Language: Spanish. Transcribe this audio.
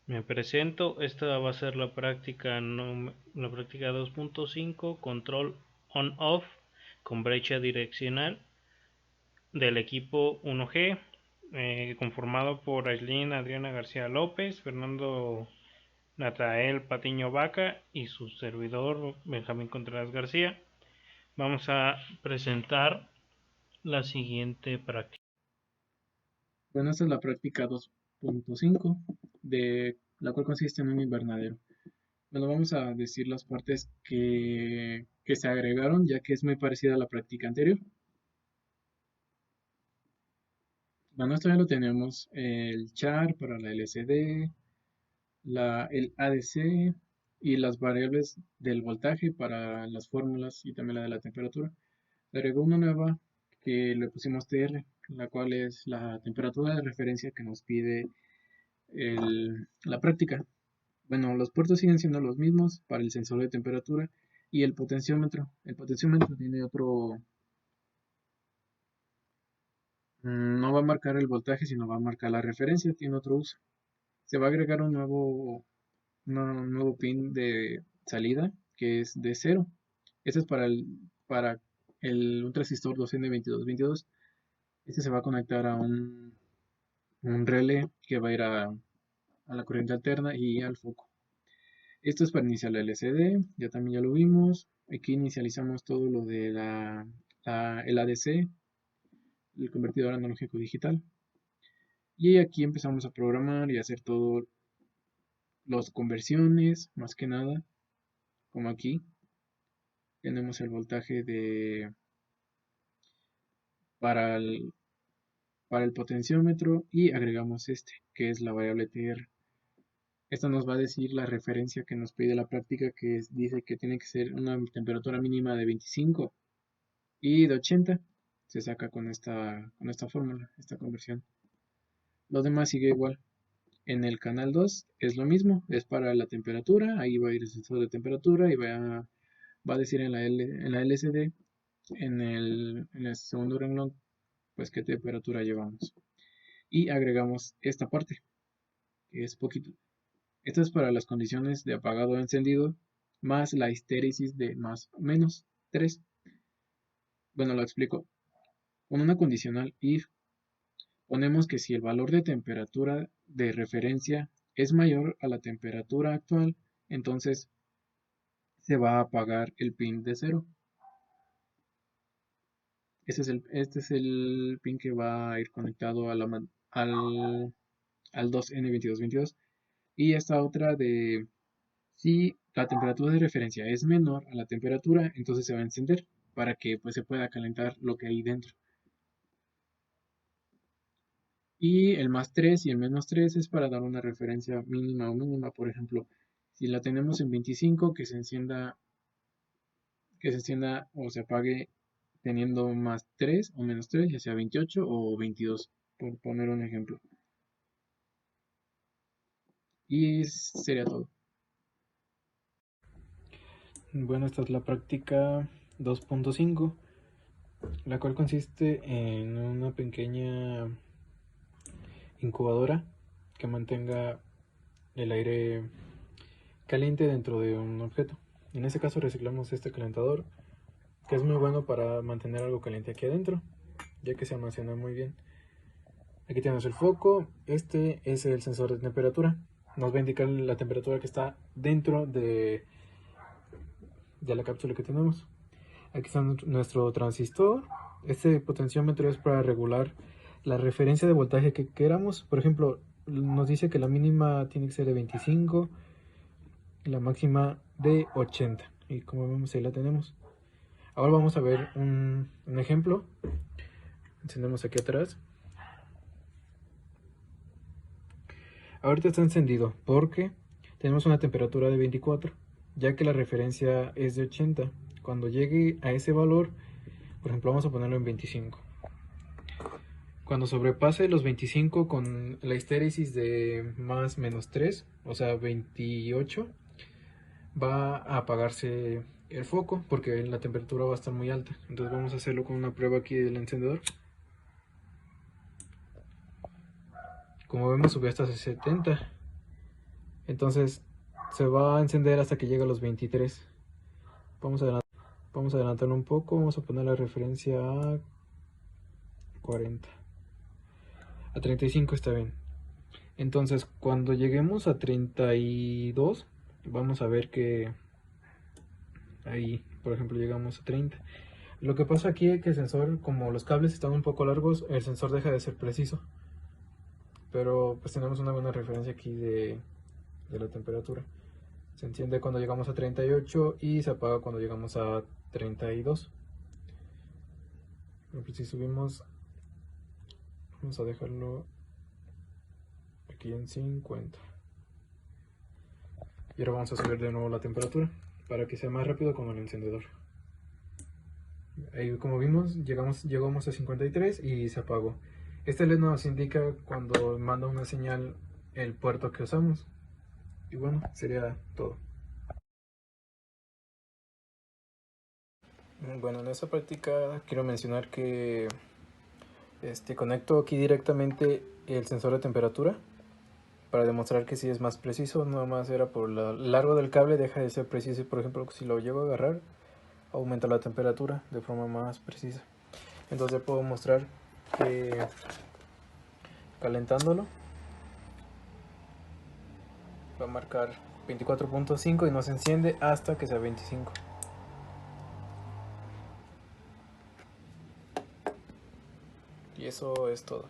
Me presento, esta va a ser la práctica, la práctica 2.5, control on-off con brecha direccional del equipo 1G, conformado por Aislinn Adriana García López, Fernando Natael Patiño Vaca y su servidor Benjamín Contreras García. Vamos a presentar la siguiente práctica. Bueno, esta es la práctica 2.5, de la cual consiste en un invernadero. Bueno, vamos a decir las partes que se agregaron, ya que es muy parecida a la práctica anterior. Bueno, esto ya lo tenemos, el char para la LCD, el ADC y las variables del voltaje para las fórmulas y también la de la temperatura. Se agregó una nueva que le pusimos TR, la cual es la temperatura de referencia que nos pide la práctica. Bueno, los puertos siguen siendo los mismos para el sensor de temperatura y el potenciómetro. El potenciómetro tiene otro, no va a marcar el voltaje, sino va a marcar la referencia, tiene otro uso. Se va a agregar un nuevo pin de salida que es de cero. Este es para un transistor 2N2222. Este se va a conectar a un relé que va a ir a la corriente alterna y al foco. Esto es para iniciar la LCD, ya lo vimos. Aquí inicializamos todo lo de el ADC, el convertidor analógico digital. Y aquí empezamos a programar y a hacer todo las conversiones, más que nada, como aquí. Tenemos el voltaje para el, para el potenciómetro y agregamos este, que es la variable TR. Esta nos va a decir la referencia que nos pide la práctica, dice que tiene que ser una temperatura mínima de 25 y de 80 se saca con esta fórmula, esta conversión. Lo demás sigue igual. En el canal 2 es lo mismo, es para la temperatura, ahí va a ir el sensor de temperatura y va a decir en la LCD, en el segundo renglón, pues qué temperatura llevamos. Y agregamos esta parte, que es poquito. Esto es para las condiciones de apagado o encendido, más la histéresis de más o menos 3. Bueno, lo explico. Con una condicional if ponemos que si el valor de temperatura de referencia es mayor a la temperatura actual, entonces se va a apagar el pin de cero. Este es el pin que va a ir conectado al 2N2222. Y esta otra de si la temperatura de referencia es menor a la temperatura, entonces se va a encender para que pues, se pueda calentar lo que hay dentro. Y el más 3 y el menos 3 es para dar una referencia mínima o mínima. Por ejemplo, si la tenemos en 25, que se encienda o se apague teniendo más 3 o menos 3, ya sea 28 o 22, por poner un ejemplo. Y sería todo. Bueno, esta es la práctica 2.5, la cual consiste en una pequeña incubadora que mantenga el aire caliente dentro de un objeto. En este caso reciclamos este calentador, que es muy bueno para mantener algo caliente aquí adentro, ya que se almacena muy bien. Aquí tenemos el foco, este es el sensor de temperatura, nos va a indicar la temperatura que está dentro de la cápsula que tenemos. Aquí está nuestro transistor. Este potenciómetro es para regular la referencia de voltaje que queramos. Por ejemplo, nos dice que la mínima tiene que ser de 25 y la máxima de 80. Y como vemos ahí la tenemos. Ahora vamos a ver un ejemplo. Encendemos aquí atrás. Ahorita está encendido porque tenemos una temperatura de 24, ya que la referencia es de 80. Cuando llegue a ese valor, por ejemplo, vamos a ponerlo en 25. Cuando sobrepase los 25 con la histéresis de más menos 3, o sea 28, va a apagarse el foco porque la temperatura va a estar muy alta. Entonces vamos a hacerlo con una prueba aquí del encendedor. Como vemos, subió hasta 70. Entonces se va a encender hasta que llegue a los 23. Vamos a adelantarlo un poco, vamos a poner la referencia a 40. A 35 está bien. Entonces cuando lleguemos a 32, vamos a ver que ahí, por ejemplo, llegamos a 30. Lo que pasa aquí es que el sensor, como los cables están un poco largos, el sensor deja de ser preciso. Pero pues tenemos una buena referencia aquí de la temperatura. Se enciende cuando llegamos a 38 y se apaga cuando llegamos a 32. Por ejemplo, si subimos, vamos a dejarlo aquí en 50. Y ahora vamos a subir de nuevo la temperatura para que sea más rápido con el encendedor. Ahí, como vimos, llegamos a 53 y se apagó. Este LED nos indica cuando manda una señal el puerto que usamos. Y bueno, sería todo. Bueno, en esta práctica quiero mencionar que conecto aquí directamente el sensor de temperatura para demostrar que sí es más preciso. Nada más era por lo largo del cable, deja de ser preciso. Por ejemplo, si lo llego a agarrar, aumenta la temperatura de forma más precisa. Entonces puedo mostrar que calentándolo va a marcar 24.5 y no se enciende hasta que sea 25. Y eso es todo.